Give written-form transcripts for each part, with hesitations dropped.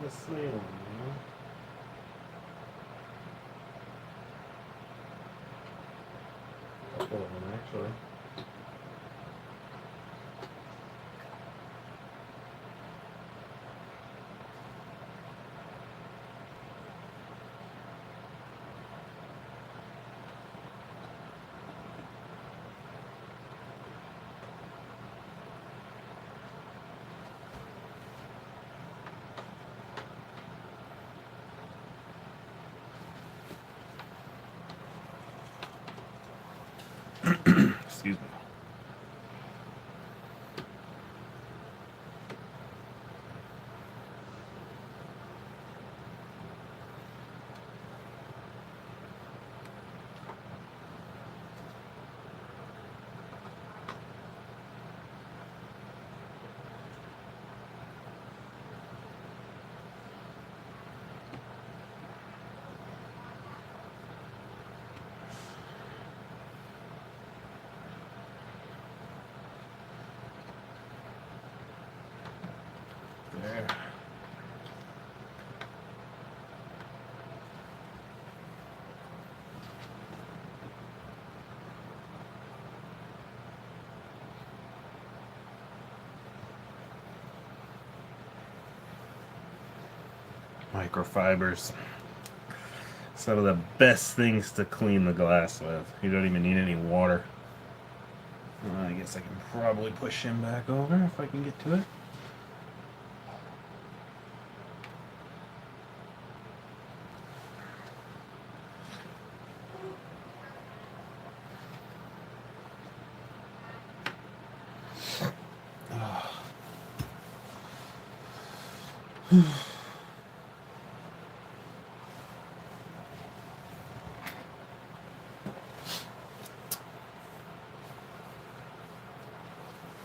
a sail, you know? A couple of them, actually. Excuse me. There. Microfibers. Some of the best things to clean the glass with. You don't even need any water. I guess I can probably push him back over if I can get to it. If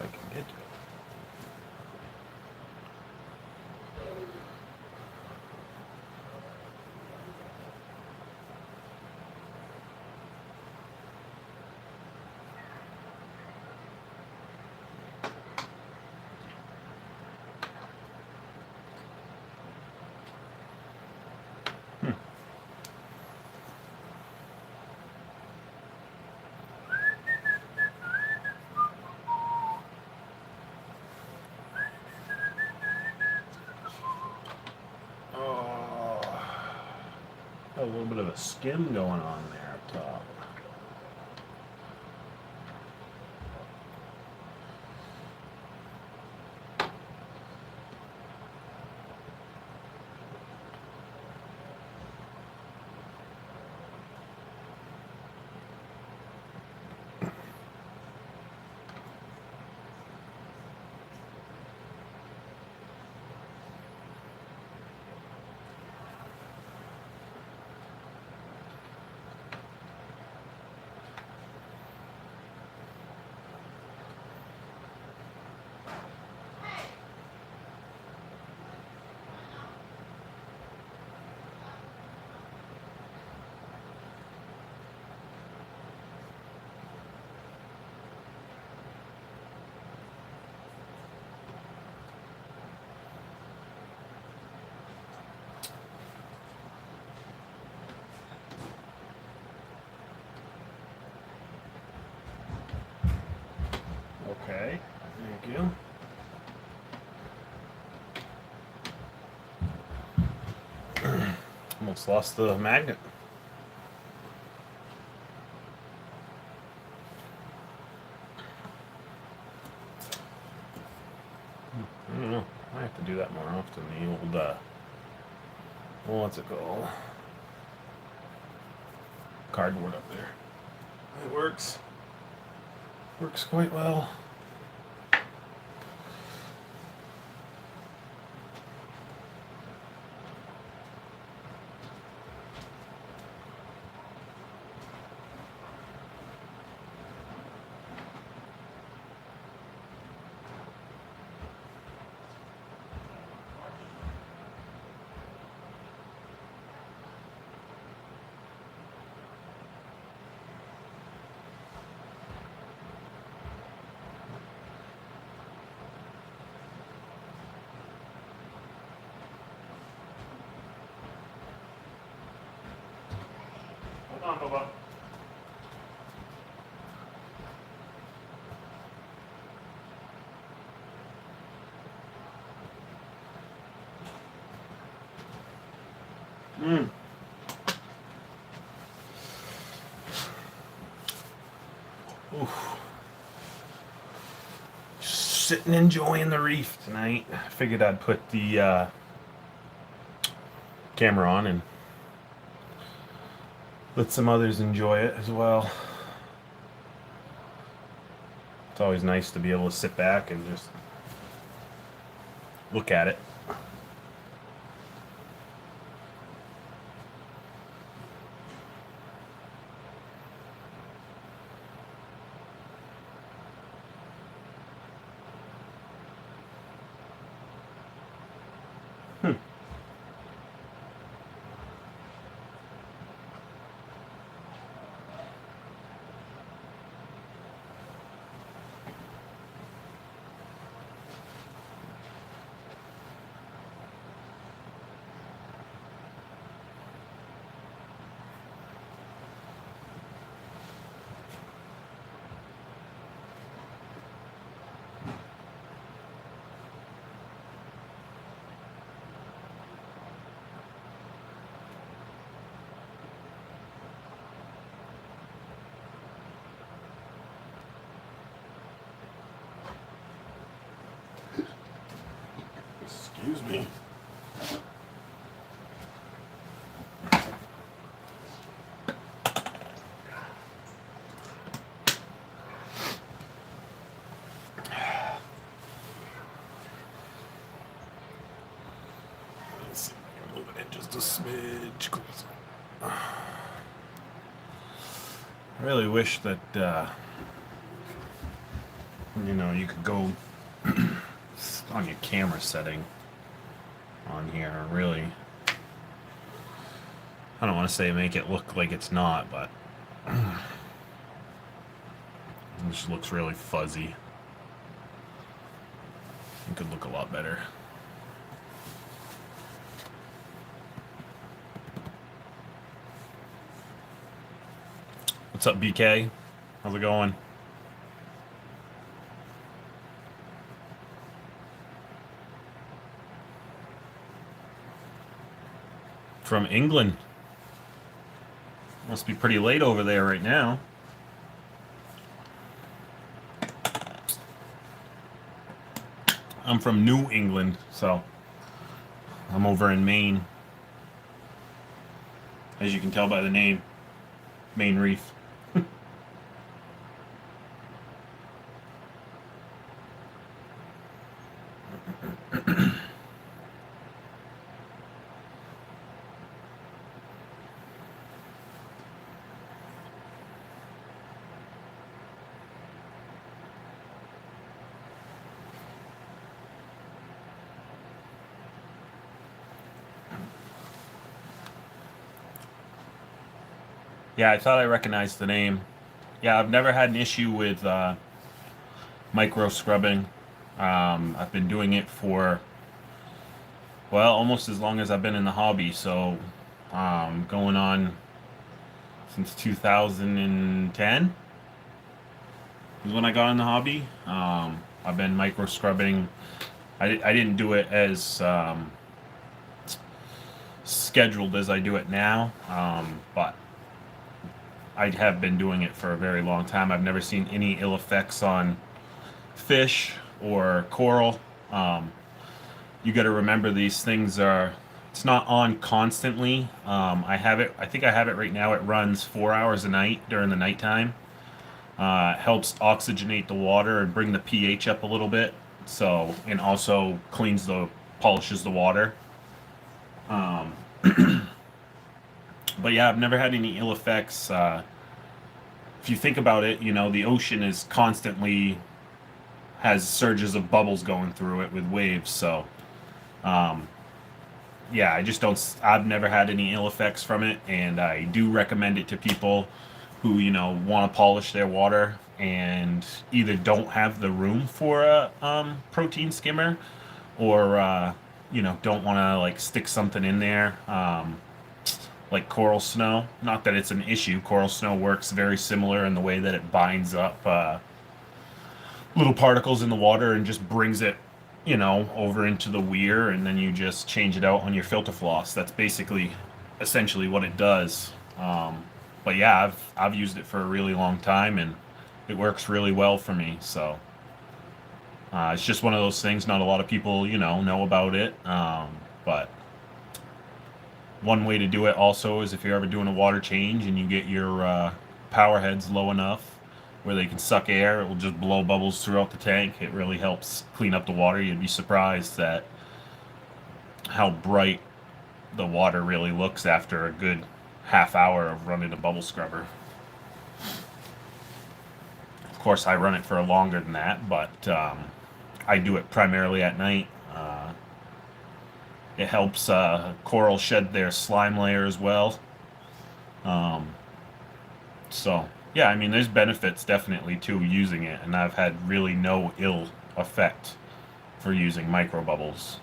I can get to it. Oh, a little bit of a skim going on there up top. Okay, thank you. Almost lost the magnet. I don't know. I have to do that more often. The old, what's it called? Cardboard up there. It works. Works quite well. Hold on, Bubba. Mm. Oof. Just sitting enjoying the reef tonight. I figured I'd put the camera on and let some others enjoy it as well. It's always nice to be able to sit back and just look at it. Hmm. Excuse me. Let's see if I can move it in just a smidge closer. I really wish that you could go on your camera setting on here and really, I don't want to say make it look like it's not, but it just looks really fuzzy. It could look a lot better. What's up, BK? How's it going? From England. Must be pretty late over there right now. I'm from New England, so I'm over in Maine. As you can tell by the name, Maine Reef. Yeah, I thought I recognized the name. Yeah, I've never had an issue with micro scrubbing. I've been doing it for, well, almost as long as I've been in the hobby. So, going on since 2010 is when I got in the hobby. I've been micro scrubbing. I didn't do it as scheduled as I do it now, but I have been doing it for a very long time. I've never seen any ill effects on fish or coral. You got to remember these things are, it's not on constantly. I think I have it right now. It runs 4 hours a night during the nighttime. Helps oxygenate the water and bring the pH up a little bit. So, and also polishes the water. But yeah, I've never had any ill effects. If you think about it, the ocean is constantly has surges of bubbles going through it with waves. So, yeah, I've never had any ill effects from it, and I do recommend it to people who, want to polish their water and either don't have the room for a protein skimmer or, don't want to like stick something in there. like coral snow. Not that it's an issue. Coral snow works very similar in the way that it binds up little particles in the water and just brings it, over into the weir, and then you just change it out on your filter floss. That's basically, essentially what it does. But yeah, I've used it for a really long time, and it works really well for me. So it's just one of those things. Not a lot of people, know about it. But one way to do it also is if you're ever doing a water change and you get your power heads low enough where they can suck air, it will just blow bubbles throughout the tank. It really helps clean up the water. You'd be surprised at how bright the water really looks after a good half hour of running a bubble scrubber. Of course, I run it for longer than that, but I do it primarily at night. It helps coral shed their slime layer as well. Um, so, yeah, I mean, there's benefits definitely to using it, and I've had really no ill effect for using micro bubbles.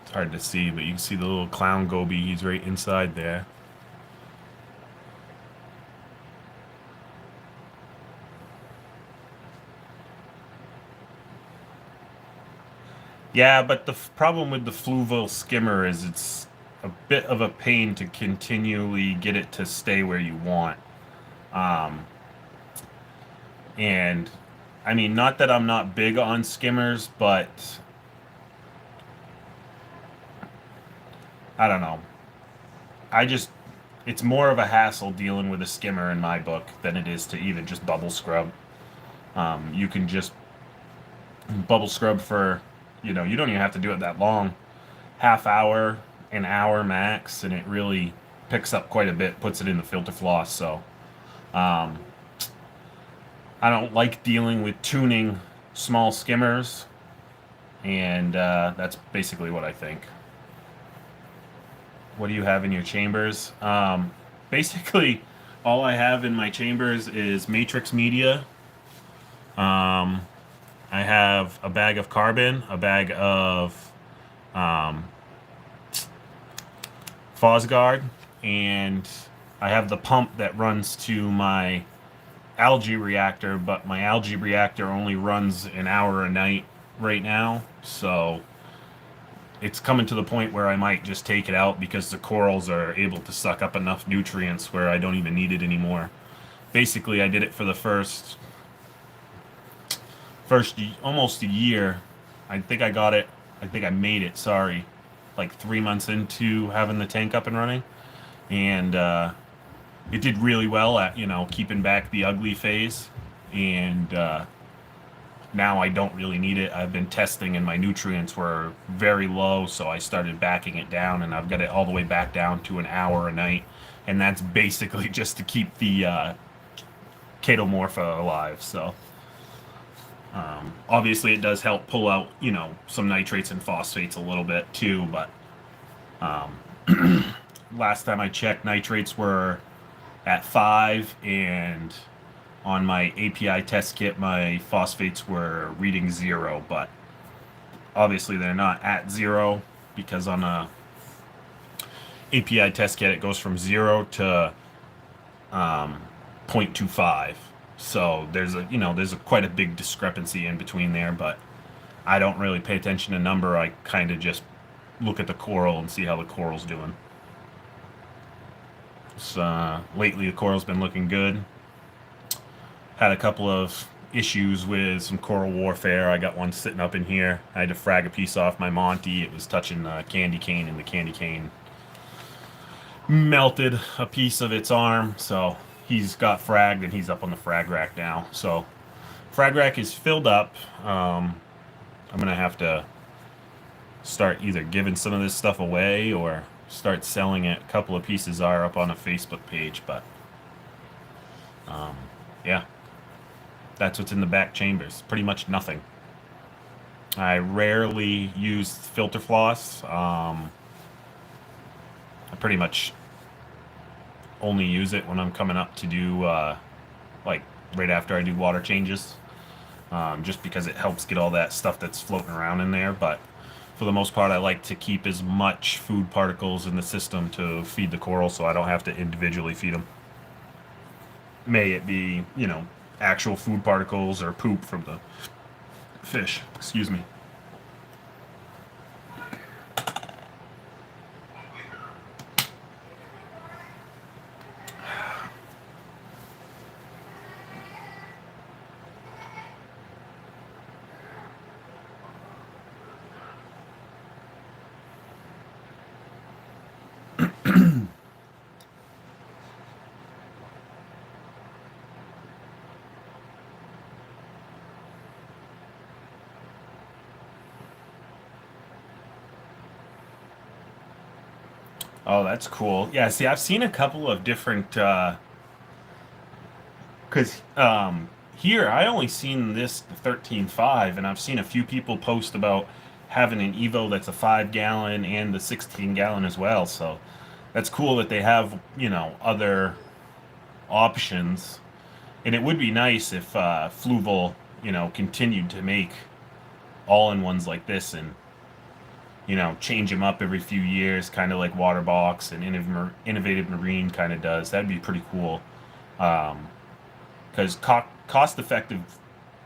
It's hard to see, but you can see the little clown goby. He's right inside there. Yeah, but the problem with the fluval skimmer is it's a bit of a pain to continually get it to stay where you want. Um, and I mean, not that I'm not big on skimmers, but I don't know. I just, it's more of a hassle dealing with a skimmer in my book than it is to even just bubble scrub. You can just bubble scrub for, you don't even have to do it that long. Half hour, an hour max, and it really picks up quite a bit, puts it in the filter floss. So um, I don't like dealing with tuning small skimmers, and that's basically what I think. What do you have in your chambers? Basically, all I have in my chambers is matrix media. Um, I have a bag of carbon, a bag of um, Fosguard, and I have the pump that runs to my algae reactor, but my algae reactor only runs an hour a night right now, so it's coming to the point where I might just take it out because the corals are able to suck up enough nutrients where I don't even need it anymore. Basically, I did it for the almost a year. I think I got it. I think I made it. Sorry, like 3 months into having the tank up and running, and it did really well at keeping back the ugly phase, and now I don't really need it. I've been testing and my nutrients were very low, so I started backing it down, and I've got it all the way back down to an hour a night, and that's basically just to keep the Chaetomorpha alive. So obviously it does help pull out some nitrates and phosphates a little bit too, but last time I checked, nitrates were at 5, and on my API test kit, my phosphates were reading 0, but obviously they're not at 0 because on a API test kit it goes from 0 to 0.25. So there's a quite a big discrepancy in between there, but I don't really pay attention to number. I kind of just look at the coral and see how the coral's doing. So, lately the coral's been looking good. Had a couple of issues with some coral warfare. I got one sitting up in here. I had to frag a piece off my Monty. It was touching the candy cane, and the candy cane melted a piece of its arm. So he's got fragged, and he's up on the frag rack now. So frag rack is filled up. I'm gonna have to start either giving some of this stuff away or start selling it. A couple of pieces are up on a Facebook page, but yeah. That's what's in the back chambers. Pretty much nothing. I rarely use filter floss. I pretty much only use it when I'm coming up to do like right after I do water changes, just because it helps get all that stuff that's floating around in there. But for the most part, I like to keep as much food particles in the system to feed the coral, so I don't have to individually feed them. May it be, actual food particles or poop from the fish. Excuse me. Oh, that's cool. Yeah, see, I've seen a couple of different because here I only seen this 13.5, and I've seen a few people post about having an Evo that's a 5 gallon and the 16 gallon as well. So that's cool that they have other options, and it would be nice if Fluval continued to make all-in-ones like this and change them up every few years, kind of like Waterbox and Innovative Marine kind of does. That'd be pretty cool. Because cost effective,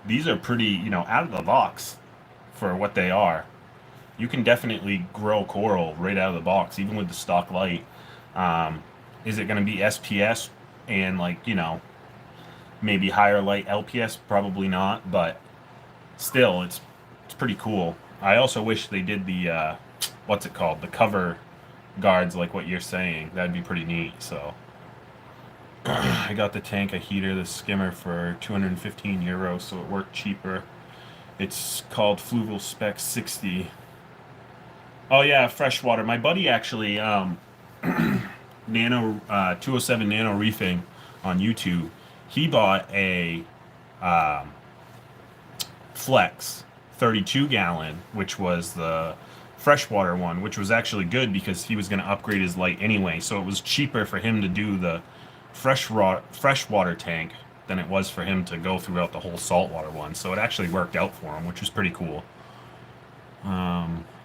these are pretty, out of the box for what they are. You can definitely grow coral right out of the box, even with the stock light. Um, is it going to be SPS and like, maybe higher light LPS? Probably not, but still, it's pretty cool. I also wish they did the what's it called, the cover guards, like what you're saying. That'd be pretty neat. So I got the tank, a heater, the skimmer for 215 euros, so it worked cheaper. It's called Fluval Spec 60. Oh yeah, freshwater. My buddy actually, Nano 207 Nano Reefing on YouTube. He bought a um, Flex 32 gallon, which was the freshwater one, which was actually good because he was going to upgrade his light anyway. So it was cheaper for him to do the freshwater tank than it was for him to go throughout the whole saltwater one. So it actually worked out for him, which was pretty cool.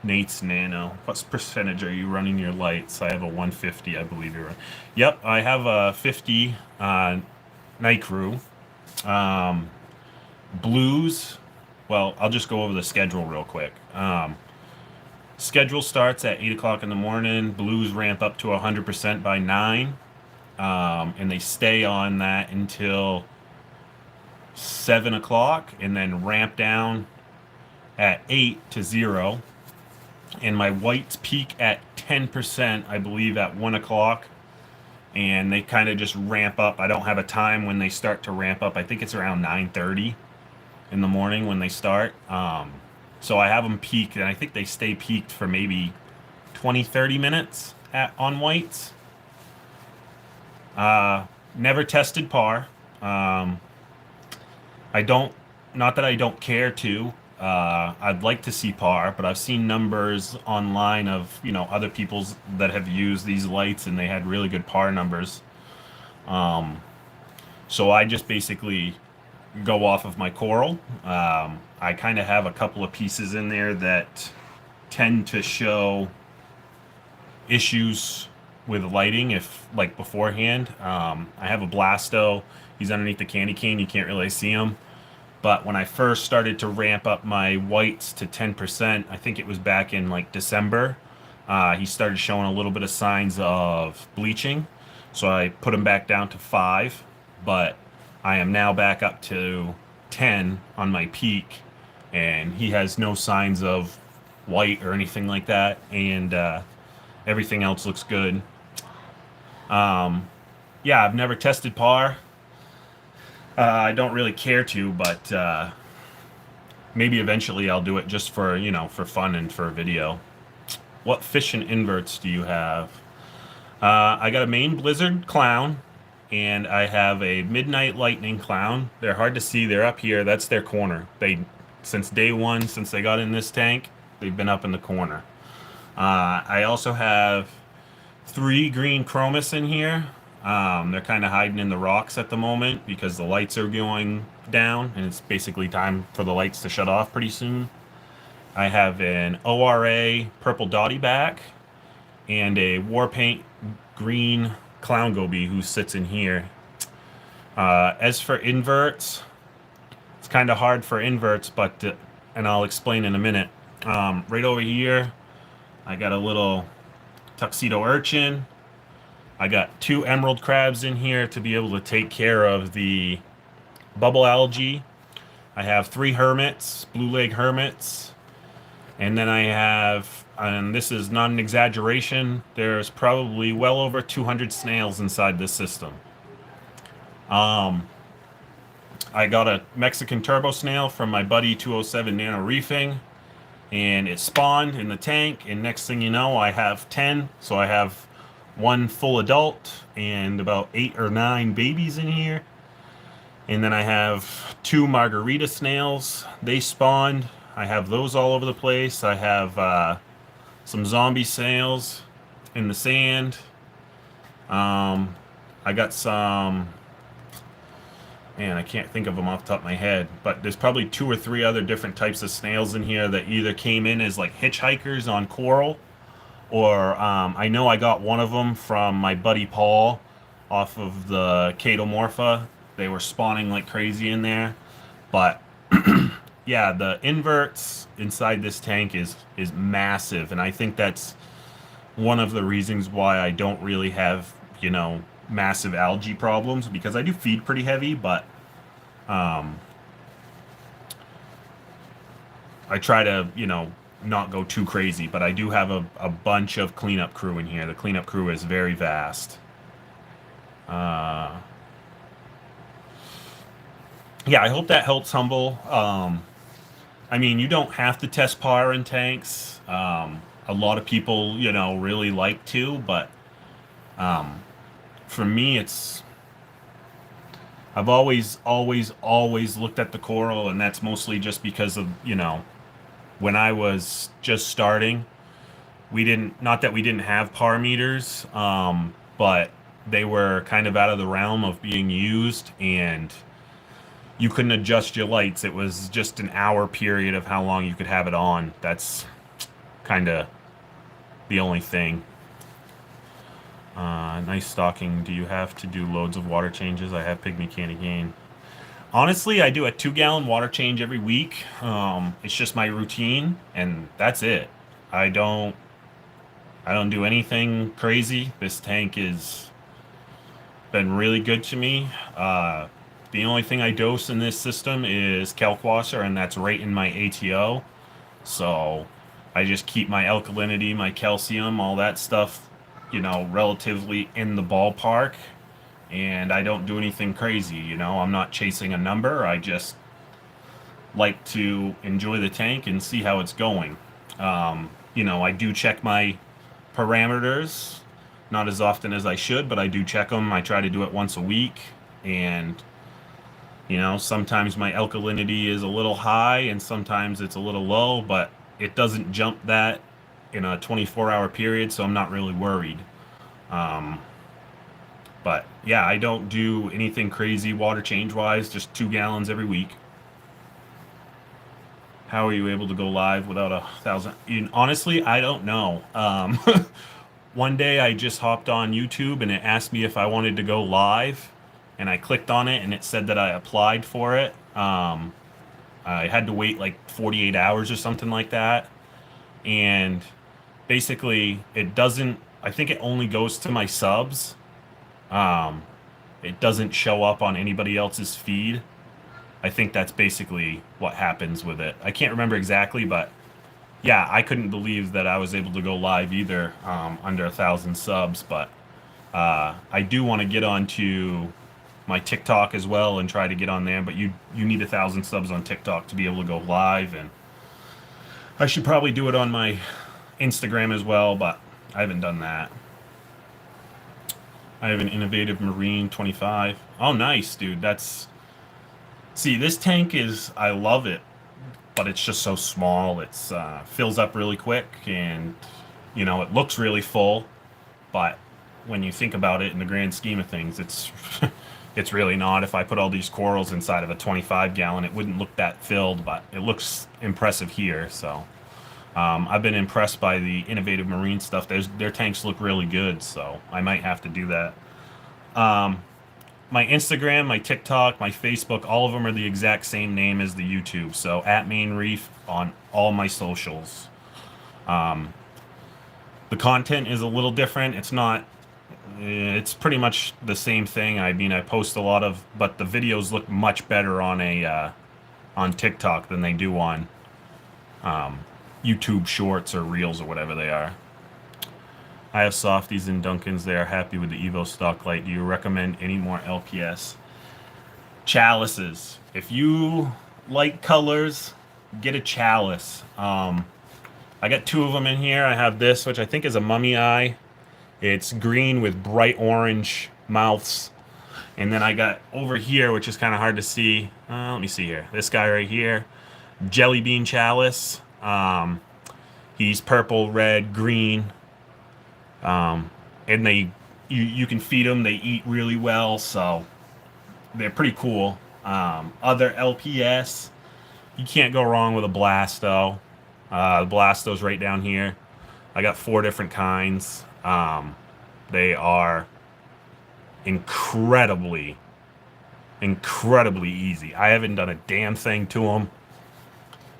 Nate's Nano. What percentage are you running your lights? I have a 150, I believe you're right. Yep, I have a 50 night crew. Blues. Well, I'll just go over the schedule real quick. Schedule starts at 8 o'clock in the morning. Blues ramp up to 100% by 9. And they stay on that until 7 o'clock and then ramp down at 8 to 0. And my whites peak at 10%, I believe, at 1 o'clock. And they kind of just ramp up. I don't have a time when they start to ramp up. I think it's around 9:30 in the morning when they start. So I have them peaked, and I think they stay peaked for maybe 20-30 minutes on whites. Never tested par. I don't, not that I don't care to. I'd like to see par, but I've seen numbers online of other people's that have used these lights, and they had really good par numbers. So I just basically go off of my coral. I kind of have a couple of pieces in there that tend to show issues with lighting if like beforehand. I have a Blasto. He's underneath the candy cane. You can't really see him. But when I first started to ramp up my whites to 10%, I think it was back in like December, he started showing a little bit of signs of bleaching. So I put him back down to 5, but I am now back up to 10 on my peak, and he has no signs of white or anything like that, and everything else looks good. Yeah, I've never tested par. I don't really care to, but maybe eventually I'll do it just for, for fun and for a video. What fish and inverts do you have? I got a Maine Blizzard Clown, and I have a Midnight Lightning Clown. They're hard to see. They're up here. That's their corner. They since day one, since they got in this tank, they've been up in the corner. I also have 3 green chromis in here. They're kind of hiding in the rocks at the moment because the lights are going down, and it's basically time for the lights to shut off pretty soon. I have an ORA purple dotty back and a war paint green clown goby who sits in here. As for inverts, it's kind of hard for inverts, but and I'll explain in a minute. Right over here, I got a little tuxedo urchin. I got 2 emerald crabs in here to be able to take care of the bubble algae. I have 3 hermits, blue leg hermits. And then I have, and this is not an exaggeration, there's probably well over 200 snails inside this system. I got a Mexican turbo snail from my buddy 207 Nano Reefing, and it spawned in the tank, and next thing you know, I have 10. So I have 1 full adult and about 8 or 9 babies in here. And then I have 2 margarita snails. They spawned. I have those all over the place. I have some zombie snails in the sand. I got some, man, I can't think of them off the top of my head, but there's probably 2 or 3 other different types of snails in here that either came in as like hitchhikers on coral, or I know I got one of them from my buddy Paul off of the Catomorpha. They were spawning like crazy in there. But yeah, the inverts inside this tank is massive, and I think that's one of the reasons why I don't really have, you know, massive algae problems, because I do feed pretty heavy, but I try to, you know, not go too crazy. But I do have a bunch of cleanup crew in here. The cleanup crew is very vast. Yeah, I hope that helps, Humble. I mean, you don't have to test PAR in tanks. A lot of people, you know, really like to, but for me, it's, I've always looked at the coral, and that's mostly just because of, you know, when I was just starting, we didn't, not that we didn't have PAR meters, but they were kind of out of the realm of being used, and you couldn't adjust your lights. It was just an hour period of how long you could have it on. That's kind of the only thing. Nice stocking. Do you have to do loads of water changes? I have pygmy candy cane. Honestly, I do a 2-gallon water change every week. It's just my routine, and that's it. I don't do anything crazy. This tank has been really good to me. The only thing I dose in this system is Kalkwasser, and that's right in my ATO. So I just keep my alkalinity, my calcium, all that stuff, you know, relatively in the ballpark. And I don't do anything crazy, you know. I'm not chasing a number. I just like to enjoy the tank and see how it's going. You know, I do check my parameters, not as often as I should, but I do check them. I try to do it once a week, and you know, sometimes my alkalinity is a little high and sometimes it's a little low, but it doesn't jump that in a 24-hour period, so I'm not really worried. But yeah, I don't do anything crazy water change wise, just 2 gallons every week. How are you able to go live without 1,000? Honestly, I don't know. One day I just hopped on YouTube and it asked me if I wanted to go live, and I clicked on it and it said that I applied for it. I had to wait like 48 hours or something like that. And basically it doesn't, I think it only goes to my subs. It doesn't show up on anybody else's feed. I think that's basically what happens with it. I can't remember exactly, but yeah, I couldn't believe that I was able to go live either under 1,000 subs. But I do want to get onto my TikTok as well and try to get on there. But you need 1,000 subs on TikTok to be able to go live, and I should probably do it on my Instagram as well, but I haven't done that. I have an Innovative Marine 25. Oh, nice, dude. That's... See, this tank is... I love it. but it's just so small. It's fills up really quick, and you know, it looks really full, but when you think about it in the grand scheme of things, it's it's really not. If I put all these corals inside of a 25 gallon, it wouldn't look that filled, but it looks impressive here. So I've been impressed by the Innovative Marine stuff. Their tanks look really good, so I might have to do that. My Instagram, my TikTok, my Facebook, all of them are the exact same name as the YouTube. So at Maine Reef on all my socials. The content is a little different. It's not. It's pretty much the same thing. I mean, I post a lot of, but the videos look much better on on TikTok than they do on YouTube Shorts or Reels or whatever they are. I have softies and Duncans. They are happy with the Evo stock light. Do you recommend any more LPS? Chalices. If you like colors, get a chalice. I got two of them in here. I have this, which I think is a mummy eye. It's green with bright orange mouths. And then I got over here, which is kind of hard to see. Let me see here. This guy right here, Jelly Bean Chalice. He's purple, red, green. And you can feed them. They eat really well, so they're pretty cool. Other LPS, you can't go wrong with a Blasto. The Blasto's right down here. I got 4 different kinds. They are incredibly easy. I haven't done a damn thing to them.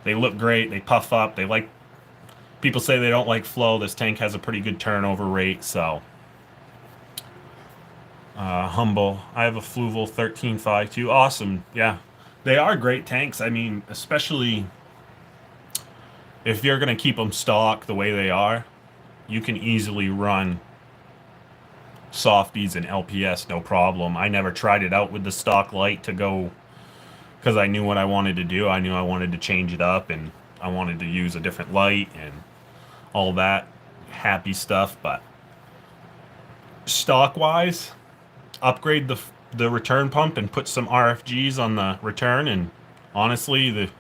They look great. They puff up. They like. People say they don't like flow. This tank has a pretty good turnover rate, so. Humble. I have a Fluval 13.52. Awesome. Yeah. They are great tanks. I mean, especially if you're going to keep them stock the way they are, you can easily run softies and LPS, no problem. I never tried it out with the stock light to go, because I knew what I wanted to do. I knew I wanted to change it up, and I wanted to use a different light and all that happy stuff. But stock wise, upgrade the return pump and put some RFGs on the return, and honestly, the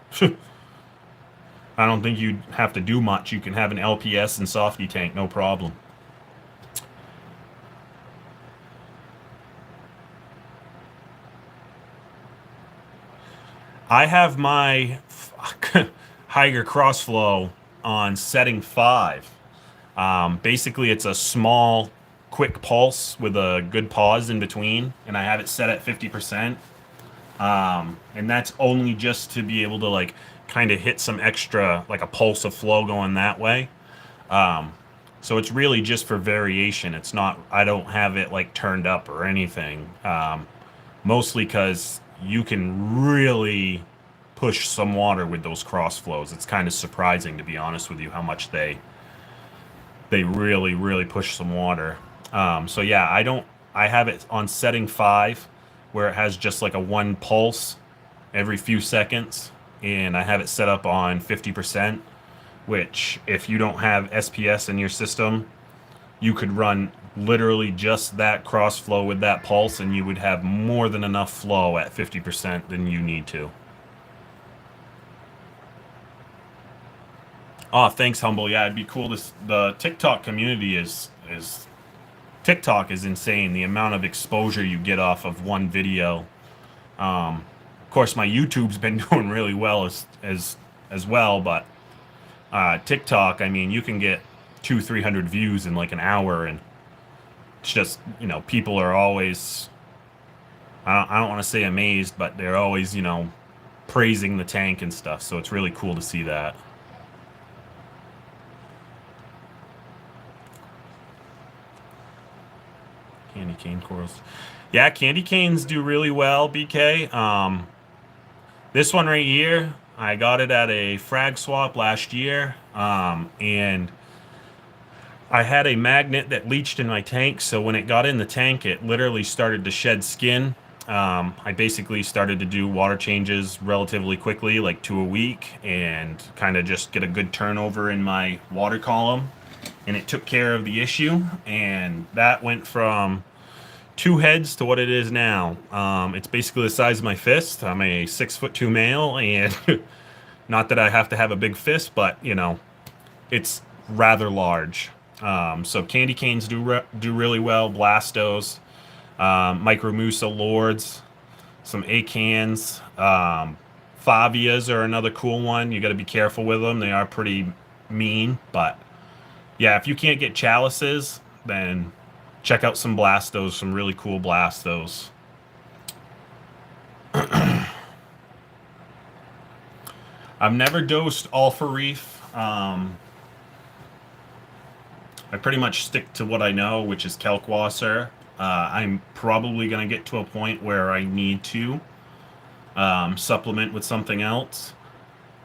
I don't think you'd have to do much. You can have an LPS and softy tank, no problem. I have my Higher Crossflow on setting 5. Basically, it's a small, quick pulse with a good pause in between, and I have it set at 50%. And that's only just to be able to like kind of hit some extra, like a pulse of flow going that way. So it's really just for variation. It's not, I don't have it like turned up or anything. Mostly because you can really push some water with those cross flows. It's kind of surprising, to be honest with you, how much they really push some water. So yeah, I have it on setting 5, where it has just like a 1 pulse every few seconds, and I have it set up on 50%, which if you don't have SPS in your system, you could run literally just that cross flow with that pulse, and you would have more than enough flow at 50% than you need to. Oh, thanks, Humble. Yeah, it'd be cool to. The TikTok community is TikTok is insane. The amount of exposure you get off of one video. Of course, my YouTube's been doing really well as well, but TikTok, I mean, you can get 200-300 views in like an hour, and it's just, you know, people are always, I don't want to say amazed, but they're always, you know, praising the tank and stuff. So it's really cool to see that. Candy cane corals. Yeah, candy canes do really well, BK. This one right here, I got it at a frag swap last year, and I had a magnet that leached in my tank, so when it got in the tank, it literally started to shed skin. I basically started to do water changes relatively quickly, like 2 a week, and kind of just get a good turnover in my water column, and it took care of the issue, and that went from 2 heads to what it is now. It's basically the size of my fist. I'm a 6'2" male, and Not that I have to have a big fist, but you know, it's rather large. So candy canes do really well. Blastos, Micro Musa Lords, some Acans. Favias are another cool one. You got to be careful with them. They are pretty mean, but yeah, if you can't get chalices, then check out some Blastos, some really cool Blastos. I've never dosed Alpha Reef. I pretty much stick to what I know, which is Kalkwasser. I'm probably going to get to a point where I need to supplement with something else.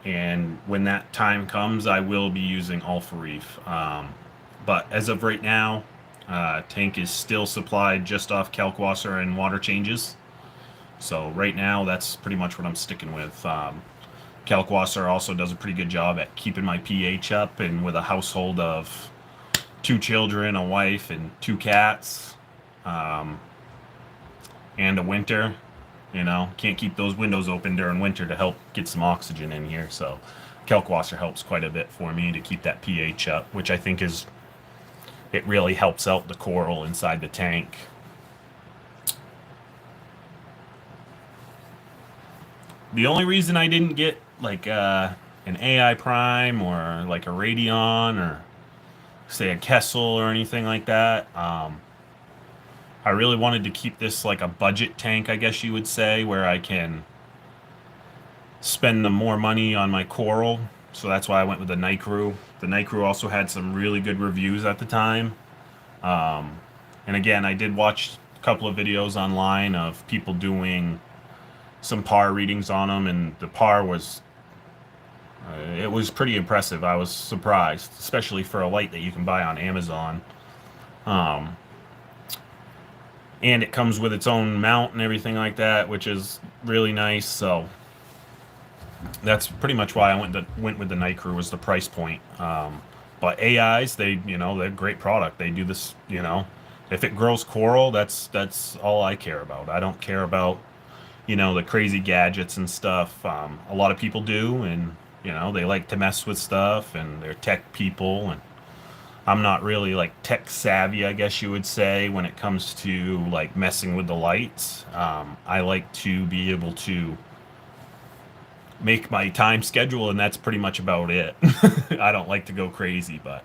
And when that time comes, I will be using Alpha Reef. But as of right now, tank is still supplied just off Kalkwasser and water changes. So right now, that's pretty much what I'm sticking with. Kalkwasser also does a pretty good job at keeping my pH up, and with a household of 2 children, a wife, and 2 cats, um, and a winter, you know, can't keep those windows open during winter to help get some oxygen in here. So Kalkwasser helps quite a bit for me to keep that pH up, which I think is, it really helps out the coral inside the tank. The only reason I didn't get like an AI Prime or like a Radion or say a Kessel or anything like that, I really wanted to keep this like a budget tank, I guess you would say, where I can spend the more money on my coral. So that's why I went with the Night Crew. The Night Crew also had some really good reviews at the time. And again, I did watch a couple of videos online of people doing some par readings on them, and the par was it was pretty impressive. I was surprised, especially for a light that you can buy on Amazon. Um, and it comes with its own mount and everything like that, which is really nice. So that's pretty much why I went with the Night Crew, was the price point. But AIs, they're a great product. They do this, if it grows coral, that's all I care about. I don't care about the crazy gadgets and stuff. A lot of people do, and they like to mess with stuff, and they're tech people, and I'm not really like tech savvy, I guess you would say, when it comes to like messing with the lights. I like to be able to make my time schedule, and that's pretty much about it. I don't like to go crazy, but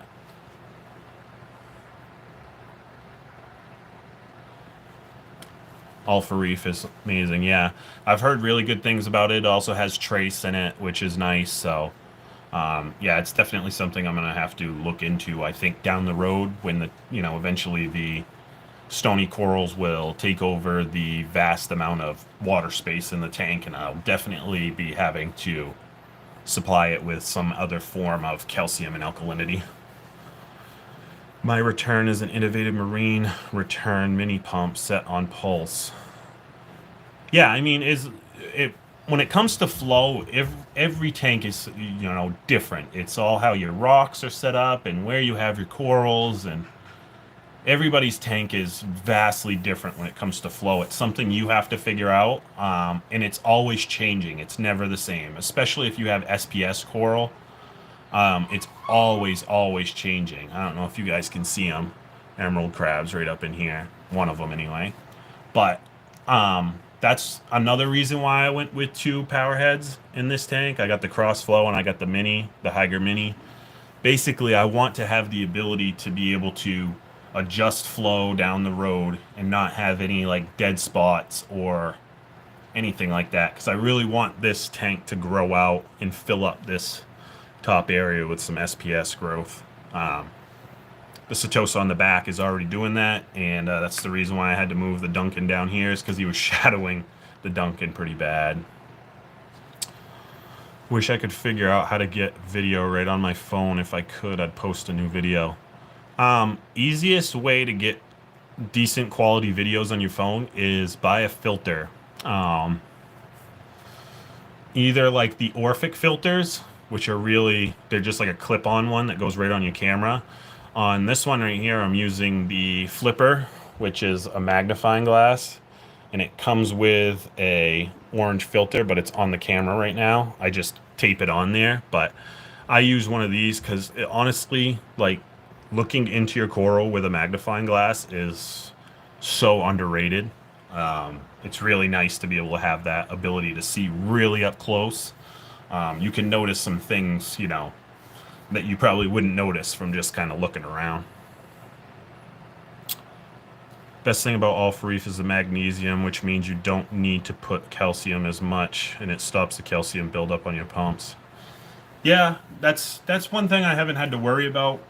Alpha Reef is amazing. Yeah, I've heard really good things about it. It also has trace in it, which is nice. So yeah, it's definitely something I'm gonna have to look into. I think down the road, when eventually the stony corals will take over the vast amount of water space in the tank, and I'll definitely be having to supply it with some other form of calcium and alkalinity. My return is an innovative marine return mini pump set on pulse. Yeah, I mean, is it when it comes to flow, every tank is different. It's all how your rocks are set up and where you have your corals, and everybody's tank is vastly different when it comes to flow. It's something you have to figure out, and it's always changing. It's never the same, especially if you have SPS coral. It's always changing. I don't know if you guys can see them. Emerald crabs right up in here. One of them anyway. But that's another reason why I went with 2 power heads in this tank. I got the crossflow and I got the mini, the Higer mini. Basically, I want to have the ability to be able to adjust flow down the road and not have any like dead spots or anything like that, because I really want this tank to grow out and fill up this top area with some SPS growth. The Setosa on the back is already doing that, and that's the reason why I had to move the Duncan down here, is because he was shadowing the Duncan pretty bad. Wish I could figure out how to get video right on my phone. If I could, I'd post a new video. Easiest way to get decent quality videos on your phone is buy a filter. Either like the Orphic filters, which are they're just like a clip-on one that goes right on your camera. On this one right here, I'm using the Flipper, which is a magnifying glass, and it comes with a orange filter, but it's on the camera right now. I just tape it on there. But I use one of these because honestly, like looking into your coral with a magnifying glass is so underrated. It's really nice to be able to have that ability to see really up close. You can notice some things, you know, that you probably wouldn't notice from just kind of looking around. Best thing about all reef is the magnesium, which means you don't need to put calcium as much, and it stops the calcium buildup on your pumps. Yeah, that's one thing I haven't had to worry about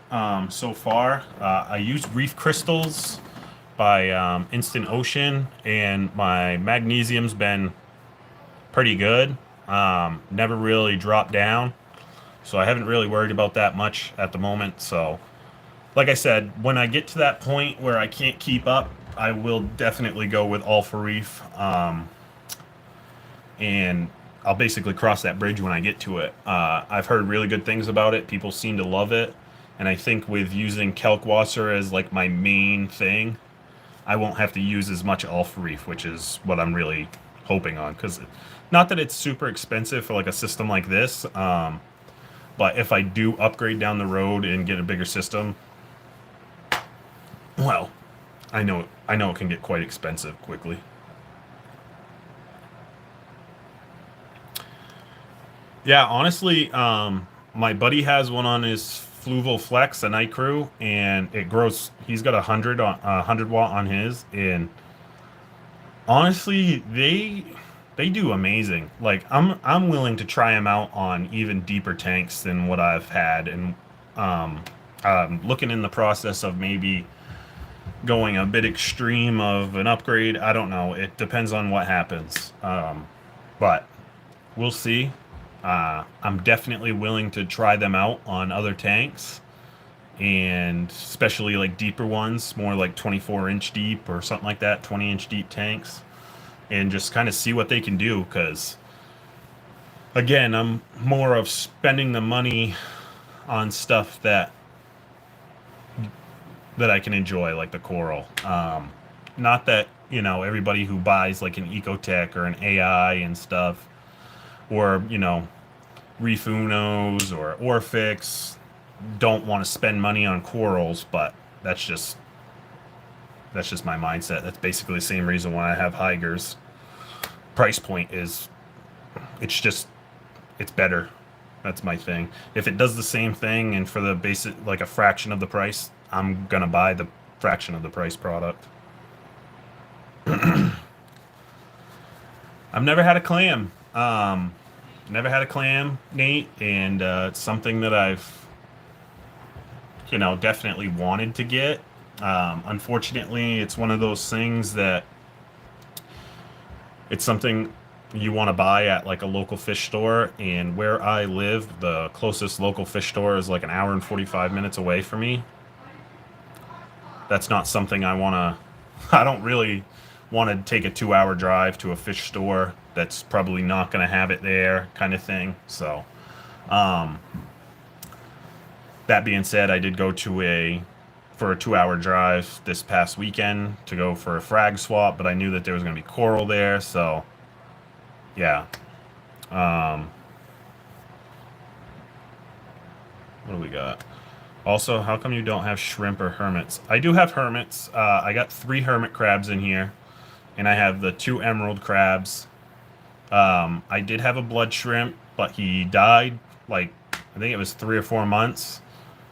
so far. I use reef crystals by Instant Ocean, and my magnesium's been pretty good. Never really dropped down, so I haven't really worried about that much at the moment. So, like I said, when I get to that point where I can't keep up, I will definitely go with all for reef, and I'll basically cross that bridge when I get to it. I've heard really good things about it. People seem to love it, and I think with using Kalkwasser as like my main thing, I won't have to use as much all for reef, which is what I'm really hoping on. Because not that it's super expensive for like a system like this, but if I do upgrade down the road and get a bigger system, well, I know it can get quite expensive quickly. Yeah, honestly, my buddy has one on his Fluval Flex, a night crew, and it grows. He's got 100 watt on his, and honestly, they do amazing. Like I'm willing to try them out on even deeper tanks than what I've had, and I'm looking in the process of maybe going a bit extreme of an upgrade. I don't know. It depends on what happens, but we'll see. I'm definitely willing to try them out on other tanks, and especially like deeper ones, more like 24-inch deep or something like that, 20-inch deep tanks, and just kind of see what they can do. Because again, I'm more of spending the money on stuff that I can enjoy, like the coral. Not that everybody who buys like an Ecotech or an AI and stuff, or Reef Unos or Orphix don't want to spend money on corals, but that's just my mindset. That's basically the same reason why I have Higers. Price point is it's better. That's my thing. If it does the same thing and for the basic like a fraction of the price, I'm gonna buy the fraction of the price product. I've never had a clam. Never had a clam, Nate, and it's something that I've definitely wanted to get. Unfortunately, it's one of those things that it's something you want to buy at like a local fish store, and where I live, the closest local fish store is like an hour and 45 minutes away from me. That's not something I want to. I don't really want to take a 2-hour drive to a fish store that's probably not going to have it there, kind of thing. So, um, that being said, I did go for a 2-hour drive this past weekend to go for a frag swap, but I knew that there was going to be coral there, so yeah. Um, what do we got? Also, how come you don't have shrimp or hermits? I do have hermits. I got 3 hermit crabs in here, and I have the 2 emerald crabs. I did have a blood shrimp, but he died like I think it was 3 or 4 months.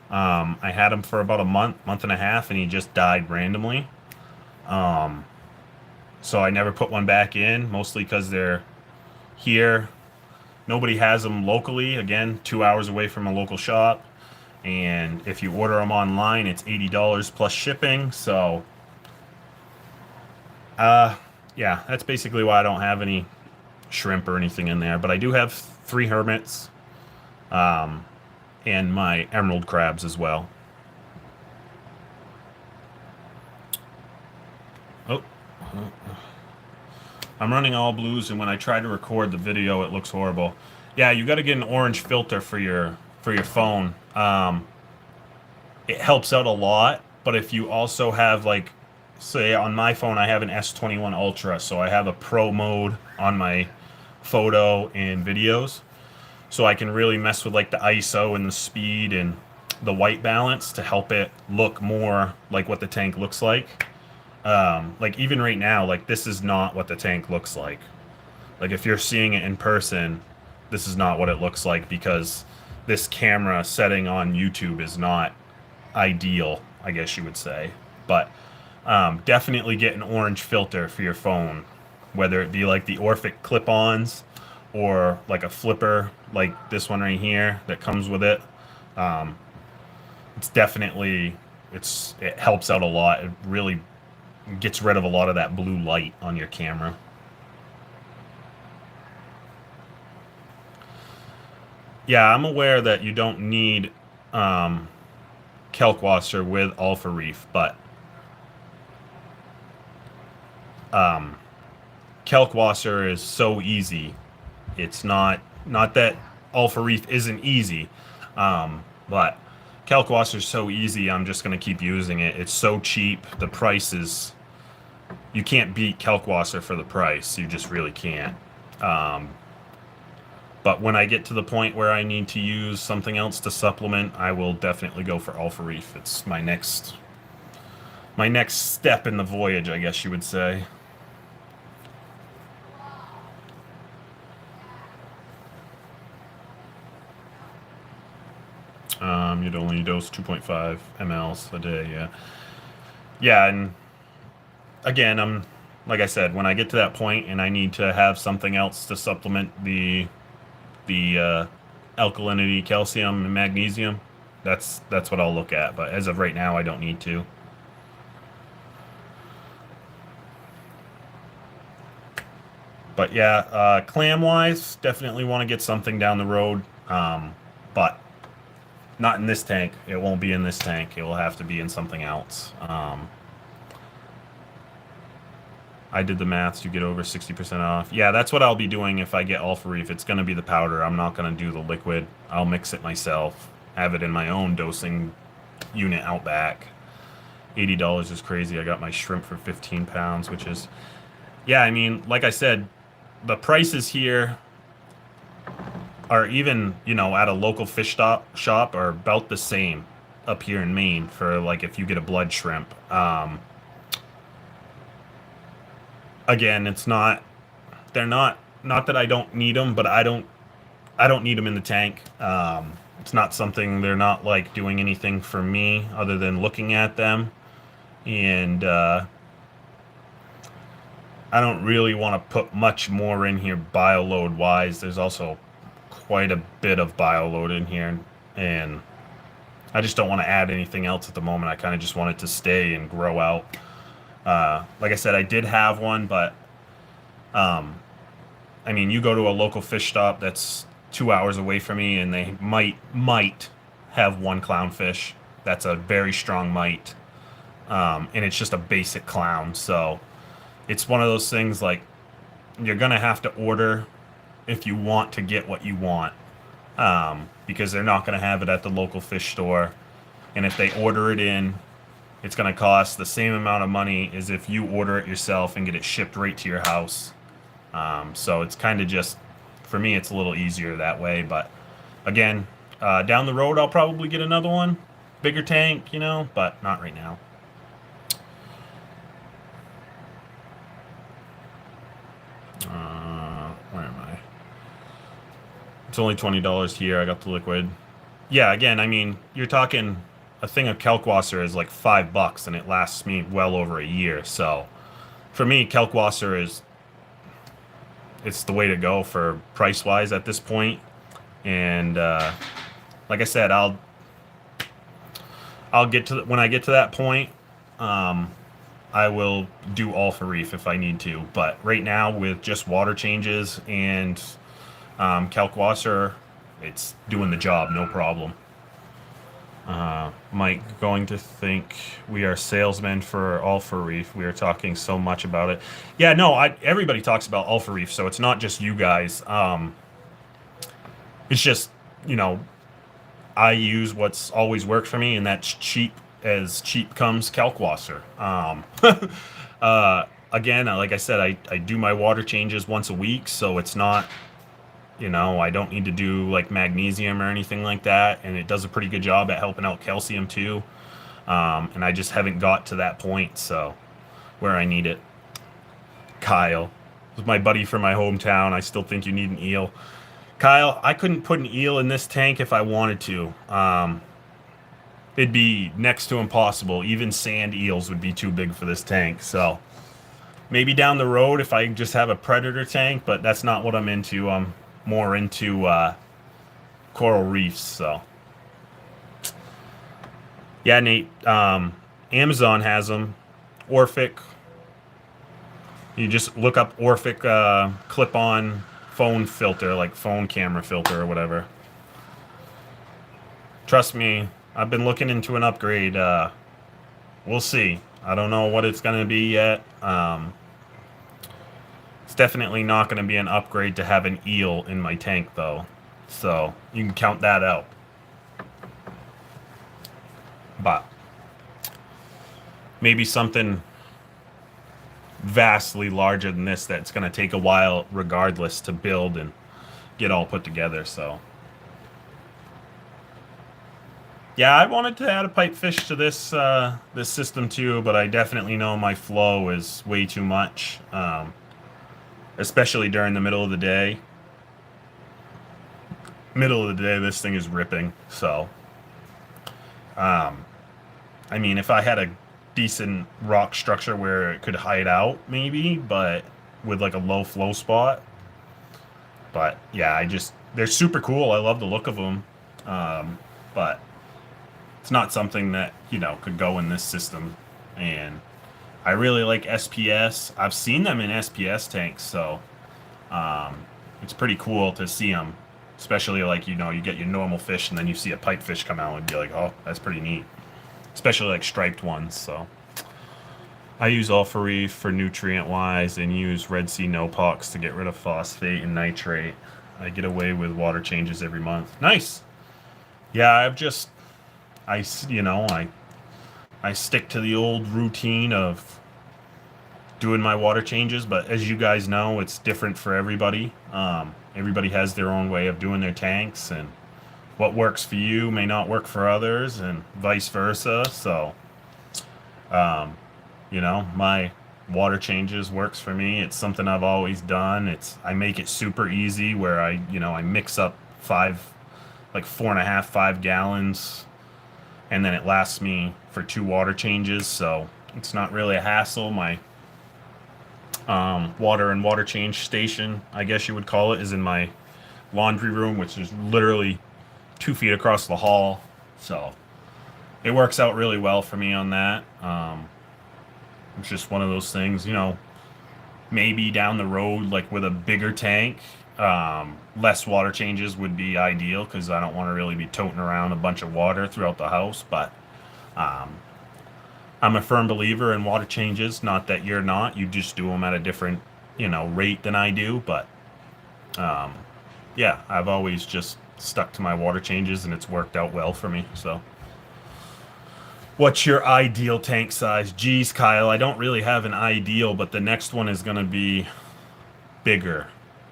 I had him for about a month and a half, and he just died randomly. Um, so I never put one back in, mostly because they're here. Nobody has them locally. Again, 2 hours away from a local shop, and if you order them online, it's $80 plus shipping. So, uh, yeah, that's basically why I don't have any shrimp or anything in there. But I do have 3 hermits, um, and my emerald crabs as well. Oh, I'm running all blues, and when I try to record the video, it looks horrible. Yeah, you got to get an orange filter for your phone. It helps out a lot, but if you also have like, say on my phone, I have an S21 Ultra, so I have a pro mode on my photo and videos. so I can really mess with like the ISO and the speed and the white balance to help it look more like what the tank looks like. Like even right now, like this is not what the tank looks like. Like if you're seeing it in person, this is not what it looks like because this camera setting on YouTube is not ideal, I guess you would say. But definitely get an orange filter for your phone, whether it be like the Orphic clip-ons or like a flipper like this one right here that comes with it. Um, it's definitely it helps out a lot. It really gets rid of a lot of that blue light on your camera. Yeah, I'm aware that you don't need um, Kalkwasser with Alpha Reef, but um, Kalkwasser is so easy. It's not that Alpha Reef isn't easy, but Kalkwasser is so easy. I'm just gonna keep using it. It's so cheap. The price is you can't beat Kalkwasser for the price. You just really can't. Um, but when I get to the point where I need to use something else to supplement, I will definitely go for Alpha Reef. It's my next step in the voyage, I guess you would say. You'd only dose 2.5 mLs a day, yeah. Yeah, and again, like I said, when I get to that point and I need to have something else to supplement the alkalinity, calcium, and magnesium, that's what I'll look at. But as of right now, I don't need to. But yeah, clam wise, definitely want to get something down the road. But not in this tank. It won't be in this tank. It will have to be in something else. I did the maths. You get over 60% off. Yeah, that's what I'll be doing if I get Alpha Reef. It's going to be the powder. I'm not going to do the liquid. I'll mix it myself. Have it in my own dosing unit out back. $80 is crazy. I got my shrimp for 15 pounds, which is... Yeah, I mean, like I said, the prices here are even, at a local fish shop are about the same up here in Maine for, like, if you get a blood shrimp. Again, they're not that I don't need them, but I don't need them in the tank. It's not something, they're not, like, doing anything for me other than looking at them. And, I don't really want to put much more in here bioload wise. There's also quite a bit of bioload in here, and I just don't want to add anything else at the moment. I kind of just want it to stay and grow out. Like I said, I did have one, but I mean, you go to a local fish stop that's 2 hours away from me, and they might have one clownfish. That's a very strong mite, and it's just a basic clown. So it's one of those things like you're gonna have to order if you want to get what you want, because they're not gonna have it at the local fish store, and if they order it in, it's gonna cost the same amount of money as if you order it yourself and get it shipped right to your house. So it's kind of just, for me, it's a little easier that way. But again, down the road, I'll probably get another one, bigger tank, but not right now. Where am I? It's only $20 here. I got the liquid. Yeah, again, I mean, you're talking a thing of Kalkwasser is like $5, and it lasts me well over a year. So, for me, Kalkwasser it's the way to go for price wise at this point. And like I said, I'll get to when I get to that point. I will do Alpha Reef if I need to, but right now with just water changes and Kalkwasser, it's doing the job, no problem. Mike, going to think we are salesmen for Alpha Reef. We are talking so much about it. Yeah, no, everybody talks about Alpha Reef, so it's not just you guys. It's just, I use what's always worked for me, and that's cheap as cheap comes Kalkwasser. Again, like I said, I do my water changes once a week, so it's not You know, I don't need to do like magnesium or anything like that, and it does a pretty good job at helping out calcium too. And I just haven't got to that point, so where I need it. Kyle, this is my buddy from my hometown. I still think you need an eel. Kyle, I couldn't put an eel in this tank if I wanted to. It'd be next to impossible. Even sand eels would be too big for this tank. So maybe down the road if I just have a predator tank, but that's not what I'm into. I'm more into coral reefs. So yeah, Nate. Amazon has them. Orphic. You just look up Orphic clip-on phone filter, like phone camera filter or whatever. Trust me, I've been looking into an upgrade. We'll see. I don't know what it's going to be yet. It's definitely not going to be an upgrade to have an eel in my tank, though. So you can count that out. But maybe something vastly larger than this that's going to take a while regardless to build and get all put together. So yeah, I wanted to add a pipefish to this system too, but I definitely know my flow is way too much, especially during the middle of the day. Middle of the day, this thing is ripping. So I mean, if I had a decent rock structure where it could hide out, maybe, but with like a low flow spot. But yeah, they're super cool. I love the look of them. But it's not something that, could go in this system. And I really like SPS. I've seen them in SPS tanks, so it's pretty cool to see them. Especially like, you get your normal fish and then you see a pipefish come out and be like, oh, that's pretty neat. Especially like striped ones, so. I use Alpha Reef for nutrient-wise and use Red Sea No-Pox to get rid of phosphate and nitrate. I get away with water changes every month. Nice! Yeah, I stick to the old routine of doing my water changes, but as you guys know, it's different for everybody. Everybody has their own way of doing their tanks, and what works for you may not work for others, and vice versa. So, my water changes works for me. It's something I've always done. I make it super easy where I mix up 4.5, 5 gallons, and then it lasts me for 2 water changes. So it's not really a hassle. My water and water change station, I guess you would call it, is in my laundry room, which is literally 2 feet across the hall. So it works out really well for me on that. It's just one of those things, maybe down the road, like with a bigger tank, less water changes would be ideal because I don't want to really be toting around a bunch of water throughout the house. But I'm a firm believer in water changes. Not that you're not. You just do them at a different, rate than I do. But yeah, I've always just stuck to my water changes and it's worked out well for me. So. What's your ideal tank size? Geez, Kyle, I don't really have an ideal, but the next one is going to be bigger.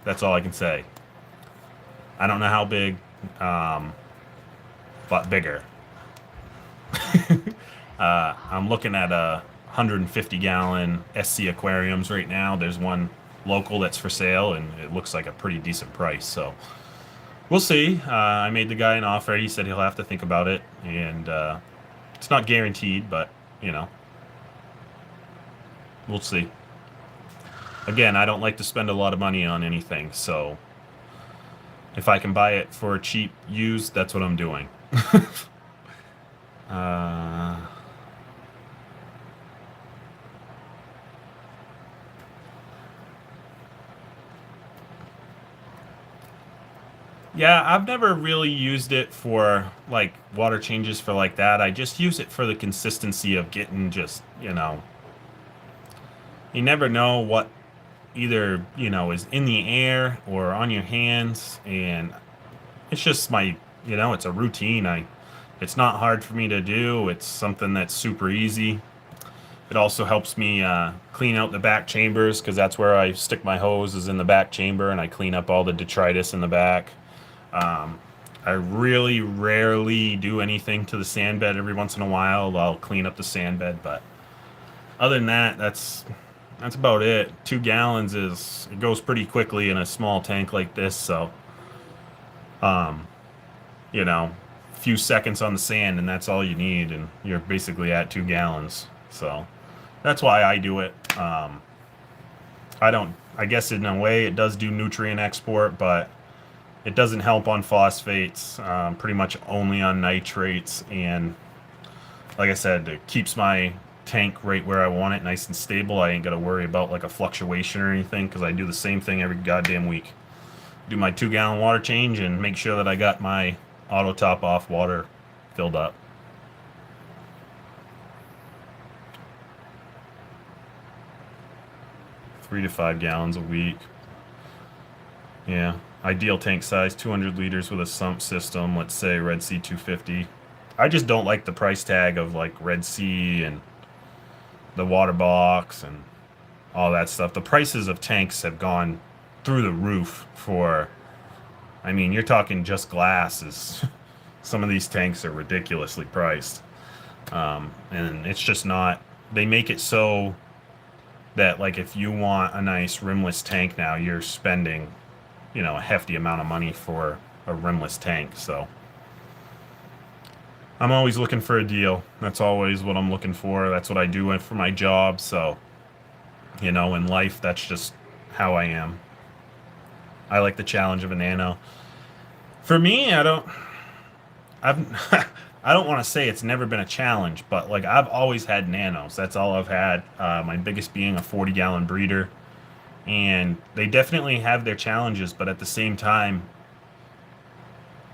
That's all I can say. I don't know how big, but bigger. I'm looking at 150-gallon SC aquariums right now. There's one local that's for sale, and it looks like a pretty decent price. So we'll see. I made the guy an offer. He said he'll have to think about it, and it's not guaranteed, but, we'll see. Again, I don't like to spend a lot of money on anything, so if I can buy it for cheap used, that's what I'm doing. Yeah, I've never really used it for like water changes for like that. I just use it for the consistency of getting just, you never know what either, is in the air or on your hands, and it's just it's a routine. It's not hard for me to do. It's something that's super easy. It also helps me clean out the back chambers because that's where I stick my hose is in the back chamber, and I clean up all the detritus in the back. Um, I really rarely do anything to the sand bed. Every once in a while, I'll clean up the sand bed, but other than that, that's about it. 2 gallons is it goes pretty quickly in a small tank like this, so um, you know, a few seconds on the sand and that's all you need, and you're basically at 2 gallons. So that's why I do it. I don't. I guess in a way it does do nutrient export, but it doesn't help on phosphates. Pretty much only on nitrates, and like I said, it keeps my tank right where I want it, nice and stable. I ain't got to worry about like a fluctuation or anything because I do the same thing every goddamn week. Do my 2 gallon water change and make sure that I got my auto top off water filled up. 3 to 5 gallons a week. Yeah. Ideal tank size, 200 liters with a sump system, let's say Red Sea 250. I just don't like the price tag of like Red Sea and the water box and all that stuff. The prices of tanks have gone through the roof for, I mean, you're talking just glass is, some of these tanks are ridiculously priced. And it's just not, they make it so that like if you want a nice rimless tank now, you're spending, a hefty amount of money for a rimless tank. So I'm always looking for a deal. That's always what I'm looking for. That's what I do for my job. So, in life, that's just how I am. I like the challenge of a nano. For me, I've, I don't want to say it's never been a challenge, but like I've always had nanos. That's all I've had. My biggest being a 40-gallon breeder. And they definitely have their challenges, but at the same time,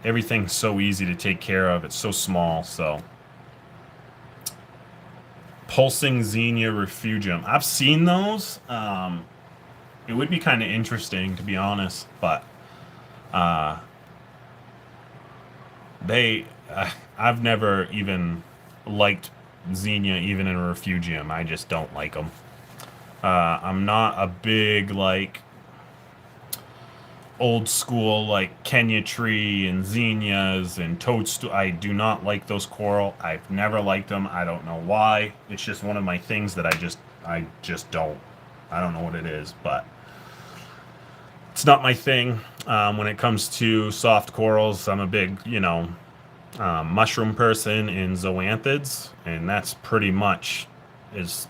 everything's so easy to take care of. It's so small, so. Pulsing Xenia Refugium. I've seen those. It would be kind of interesting, to be honest, but I've never even liked Xenia, even in a Refugium. I just don't like them. I'm not a big, like, old school, like, Kenya tree and zinnias and toadstool. I do not like those coral. I've never liked them. I don't know why. It's just one of my things that I just don't. I don't know what it is, but it's not my thing. When it comes to soft corals, I'm a big, mushroom person in zoanthids, and that's pretty much as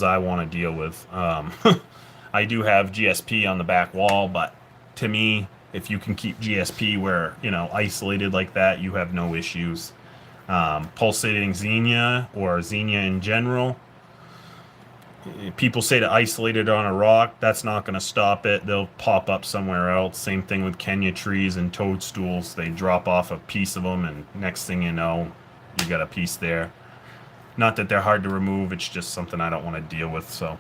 I want to deal with. I do have GSP on the back wall, but to me, if you can keep GSP where, isolated like that, you have no issues. Pulsating Xenia or Xenia in general, people say to isolate it on a rock. That's not going to stop it. They'll pop up somewhere else. Same thing with Kenya trees and toadstools. They drop off a piece of them, and next thing you know, you got a piece there. Not that they're hard to remove, it's just something I don't want to deal with, so.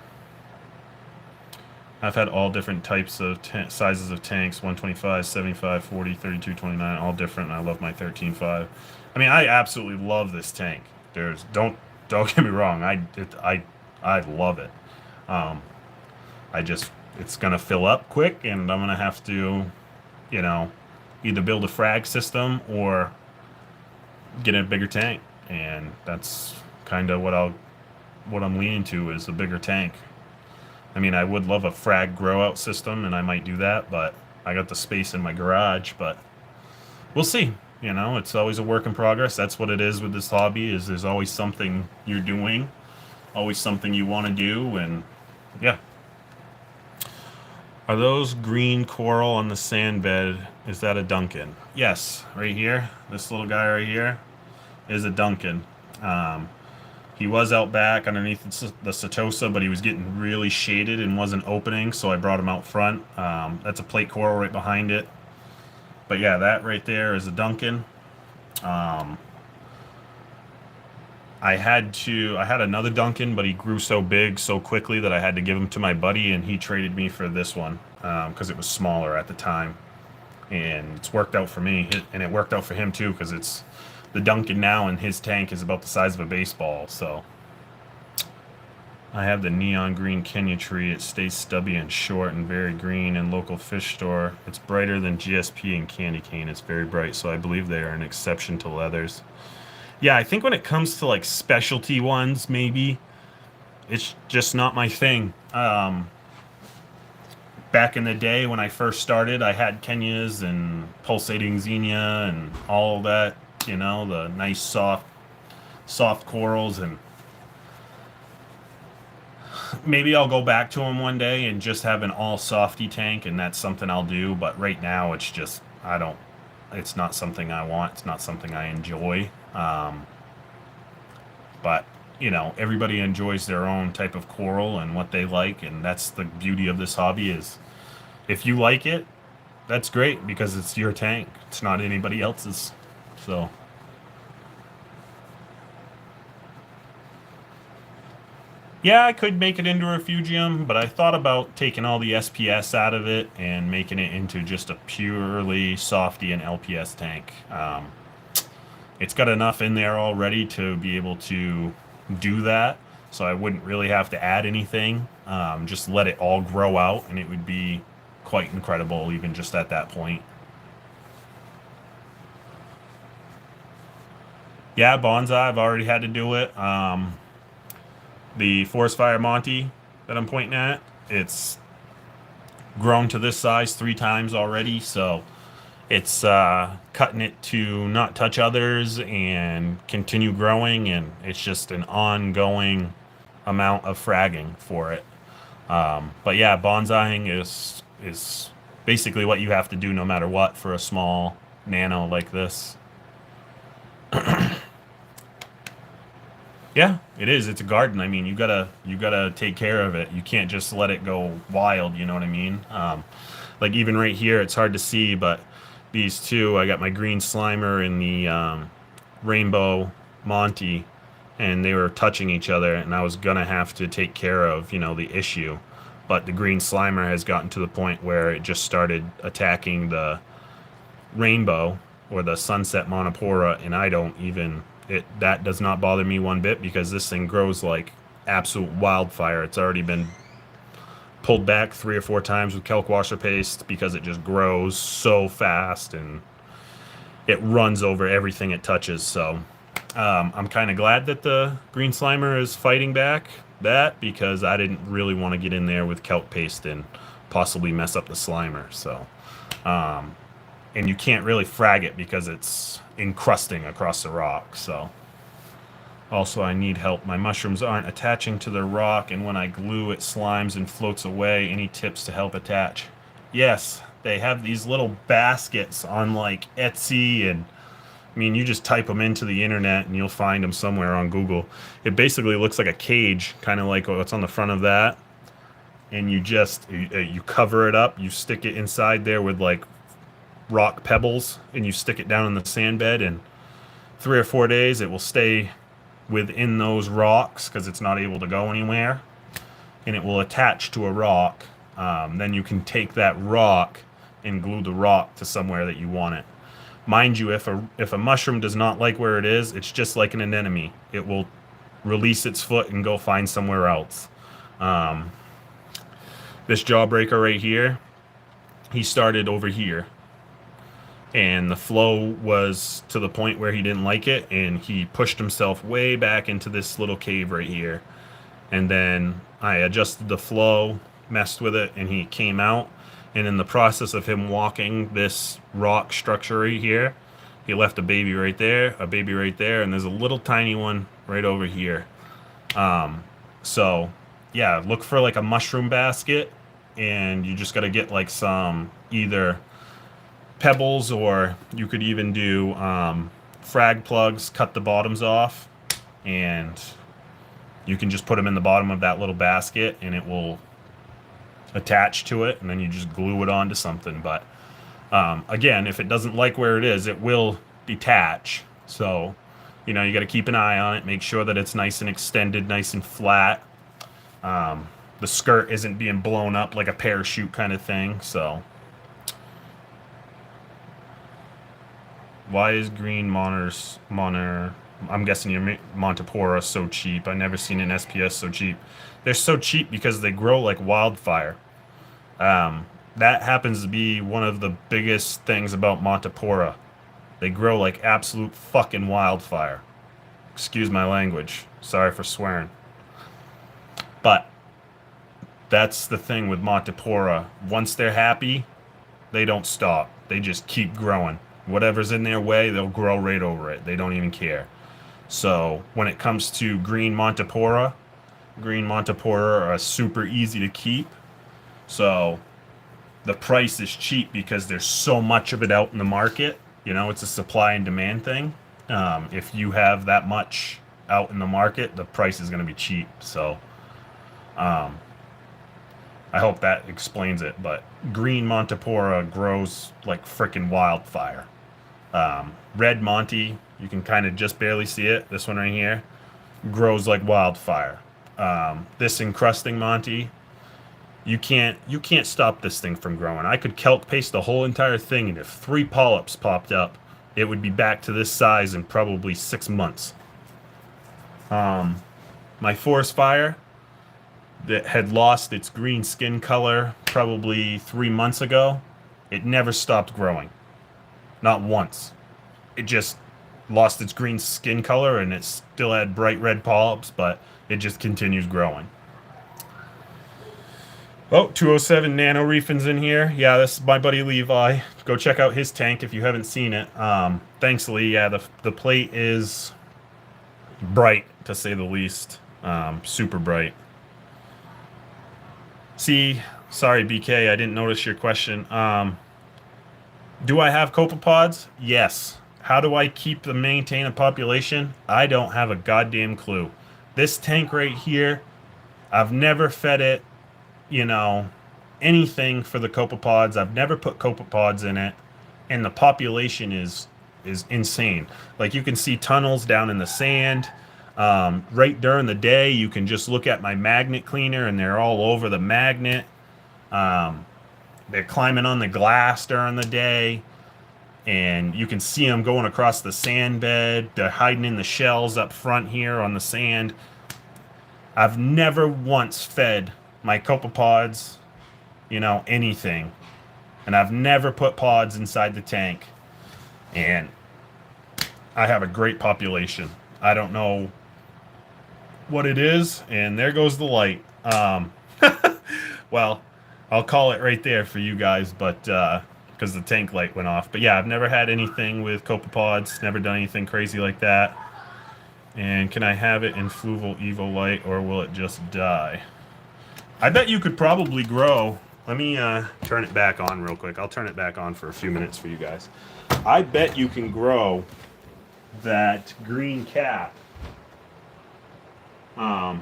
I've had all different types of sizes of tanks, 125, 75, 40, 32, 29, all different, and I love my 13.5. I mean, I absolutely love this tank. Don't get me wrong, I love it. It's gonna fill up quick, and I'm gonna have to, either build a frag system or get a bigger tank, and that's kind of what I'm leaning to is a bigger tank. I mean, I would love a frag grow out system, and I might do that, but I got the space in my garage, but we'll see. It's always a work in progress. That's what it is with this hobby, is there's always something you're doing, always something you want to do, and yeah. Are those green coral on the sand bed, is that a Duncan? Yes, right here, this little guy right here is a Duncan. He was out back underneath the Setosa, but he was getting really shaded and wasn't opening, so I brought him out front. That's a plate coral right behind it. But yeah, that right there is a Duncan. I had another Duncan, but he grew so big so quickly that I had to give him to my buddy, and he traded me for this one because it was smaller at the time. And it's worked out for me, and it worked out for him too, because it's the Duncan now in his tank is about the size of a baseball. So I have the neon green Kenya tree. It stays stubby and short and very green in local fish store. It's brighter than GSP and candy cane. It's very bright, so I believe they are an exception to leathers. Yeah, I think when it comes to like specialty ones, maybe it's just not my thing. Back in the day when I first started, I had Kenyas and pulsating xenia and all that, the nice soft corals, and maybe I'll go back to them one day and just have an all softy tank, and that's something I'll do. But right now, it's just it's not something I want. It's not something I enjoy. But everybody enjoys their own type of coral and what they like, and that's the beauty of this hobby. Is if you like it, that's great because it's your tank. It's not anybody else's. So. Yeah, I could make it into a refugium, but I thought about taking all the SPS out of it and making it into just a purely softy and LPS tank. It's got enough in there already to be able to do that, so I wouldn't really have to add anything. Just let it all grow out, and it would be quite incredible even just at that point. Yeah, bonsai, I've already had to do it. The forest fire Monty that I'm pointing at, it's grown to this size 3 times already, so it's cutting it to not touch others and continue growing, and it's just an ongoing amount of fragging for it. But yeah, bonsaiing is basically what you have to do no matter what for a small nano like this. Yeah, it is. It's a garden. I mean, you gotta take care of it. You can't just let it go wild. You know what I mean? Like even right here, it's hard to see, but these two, I got my green slimer and the rainbow Monty, and they were touching each other, and I was gonna have to take care of the issue, but the green slimer has gotten to the point where it just started attacking the rainbow or the sunset monopora, and I don't even that does not bother me one bit because this thing grows like absolute wildfire. It's already been pulled back 3 or 4 times with kelp washer paste because it just grows so fast and it runs over everything it touches. So I'm kind of glad that the green slimer is fighting back that, because I didn't really want to get in there with kelp paste and possibly mess up the slimer. So and you can't really frag it because it's encrusting across the rock. So also I need help. My mushrooms aren't attaching to the rock, and when I glue it slimes and floats away. Any tips to help attach? Yes, they have these little baskets on like Etsy, and I mean, you just type them into the internet and you'll find them somewhere on Google. It basically looks like a cage, kind of like what's on the front of that, and you cover it up, you stick it inside there with like rock pebbles, and you stick it down in the sand bed, and 3 or 4 days it will stay within those rocks because it's not able to go anywhere, and it will attach to a rock. Then you can take that rock and glue the rock to somewhere that you want it. Mind you, if a mushroom does not like where it is, it's just like an anemone. It will release its foot and go find somewhere else. This jawbreaker right here, he started over here, and the flow was to the point where he didn't like it, and he pushed himself way back into this little cave right here. And then I adjusted the flow, messed with it, and he came out. And in the process of him walking this rock structure right here, he left a baby right there, a baby right there, and there's a little tiny one right over here. So yeah, look for like a mushroom basket, and you just got to get like some either pebbles, or you could even do frag plugs, cut the bottoms off, and you can just put them in the bottom of that little basket and it will attach to it, and then you just glue it onto something. But again, if it doesn't like where it is, it will detach. So you got to keep an eye on it, make sure that it's nice and extended, nice and flat. The skirt isn't being blown up like a parachute kind of thing. So why is green monitor I'm guessing your Montipora is so cheap. I never seen an SPS so cheap. They're so cheap because they grow like wildfire. That happens to be one of the biggest things about Montipora. They grow like absolute fucking wildfire. Excuse my language. Sorry for swearing. But that's the thing with Montipora. Once they're happy, they don't stop. They just keep growing. Whatever's in their way, they'll grow right over it. They don't even care. So when it comes to green Montipora are super easy to keep. So the price is cheap because there's so much of it out in the market. You know, it's a supply and demand thing. If you have that much out in the market, the price is going to be cheap. So I hope that explains it. But green Montipora grows like freaking wildfire. Red Monty, you can kind of just barely see it. This one right here grows like wildfire. This encrusting Monty, you can't stop this thing from growing. I could kelp paste the whole entire thing, and if 3 polyps popped up, it would be back to this size in probably 6 months. My forest fire that had lost its green skin color probably 3 months ago, it never stopped growing. Not once. It just lost its green skin color and it still had bright red polyps, but it just continues growing. Oh, 207 Nano Reefing's in here. Yeah, this is my buddy Levi. Go check out his tank if you haven't seen it. Thanks, Lee. Yeah, the plate is bright, to say the least. Super bright. See, sorry, BK, I didn't notice your question. Do I have copepods? Yes. How do I maintain a population? I don't have a goddamn clue. This tank right here, I've never fed it, you know, anything for the copepods. I've never put copepods in it, and the population is insane. Like, you can see tunnels down in the sand. Right during the day, you can just look at my magnet cleaner, and they're all over the magnet. They're climbing on the glass during the day, and you can see them going across the sand bed. They're hiding in the shells up front here on the sand. I've never once fed my copepods, you know, anything. And I've never put pods inside the tank. And I have a great population. I don't know what it is, and there goes the light. Well, I'll call it right there for you guys, but because the tank light went off. But yeah, I've never had anything with copepods, never done anything crazy like that. And can I have it in Fluval Evo Light, or will it just die? I bet you could probably grow. Let me turn it back on real quick. I'll turn it back on for a few minutes for you guys. I bet you can grow that green cap. I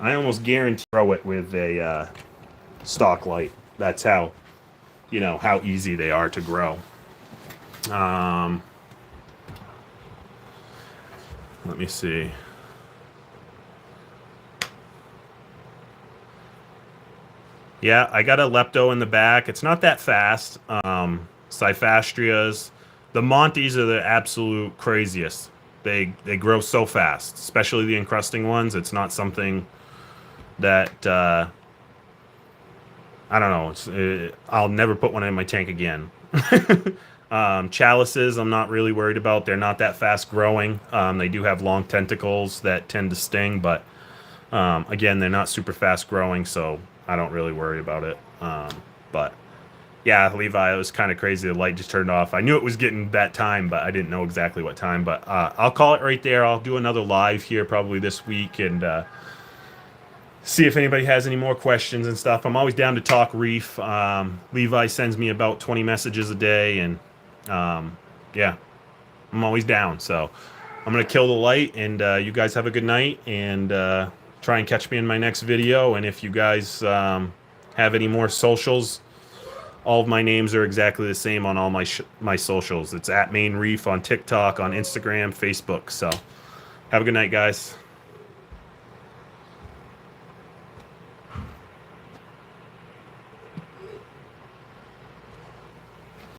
almost guarantee grow it with a stock light. That's how, you know, how easy they are to grow. Let me see. Yeah, I got a lepto in the back. It's not that fast. Cyphastrias. The Monties are the absolute craziest. They grow so fast, especially the encrusting ones. It's not something that I don't know. I'll never put one in my tank again. Chalices, I'm not really worried about. They're not that fast growing. They do have long tentacles that tend to sting, but again, they're not super fast growing, so I don't really worry about it. But yeah, Levi, it was kind of crazy. The light just turned off. I knew it was getting that time, but I didn't know exactly what time. But I'll call it right there. I'll do another live here probably this week and see if anybody has any more questions and stuff. I'm always down to talk reef. Levi sends me about 20 messages a day, and yeah, I'm always down. So I'm going to kill the light, and you guys have a good night, and try and catch me in my next video. And if you guys have any more socials, all of my names are exactly the same on all my socials. It's at Maine Reef on TikTok, on Instagram, Facebook. So have a good night, guys.